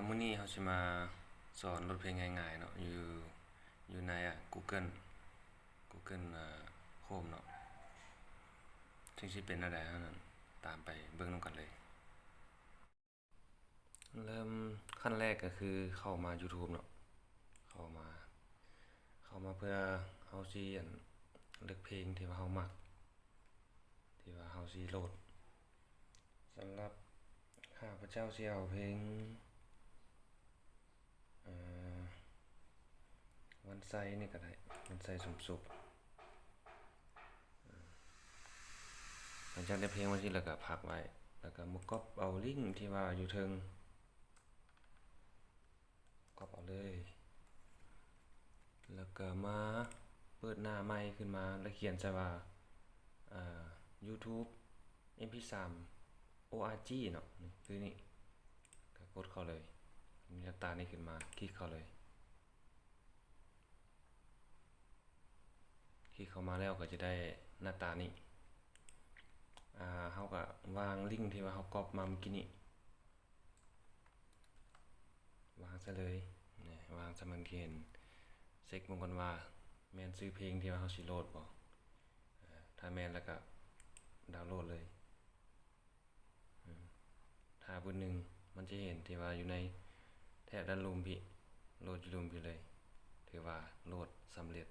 มื้อนี้เราสิมาสอนโหลดเพลงง่ายๆเนาะอยู่ในGoogle Chrome เนาะถึงสิเป็นอะไรเท่านั้นตามไปเบิ่งนำกันเลยเริ่มขั้นแรกก็คือเข้ามา YouTube เนาะเข้ามาเพื่อเฮาสิเลือกเพลงที่ว่าเฮามักที่ว่าเฮาสิโหลดสำหรับข้าพเจ้าสิเอาเพลงวันไซนี่ก็ได้วันไซสมสุขหลังจากได้เพลงมาสิแล้วก็พักไว้แล้วก็มาก๊อปเอาลิงก์ที่ว่าอยู่เทิงก๊อปเอาเลยแล้วก็มาเปิดหน้าใหม่ขึ้นมาแล้วเขียนใส่ว่าYouTube MP3 org เนาะนี่คือนี่ก็กดเข้าเลยมีหน้าตานี้ขึ้นมาคลิกเข้าเลยคลิกเข้ามาแล้วก็จะได้หน้าตานี้เฮาก็วางลิงก์ที่ว่าเฮาก๊อปมาเมื่อกี้นี้วางซะเลยนี่วางซะมันเห็นเช็คมันก่อนว่าแม่นชื่อเพลงที่ว่าเฮาสิโหลดบ่ถ้าแม่นแล้วก็ดาวน์โหลดเลยถ้าเบิ่งนึงมันจะเห็นที่ว่าอยู่ในแถบด้านลุ่มพี่โหลดอยู่ลุ่มพี่เลยถือว่าโหลดสำเร็จ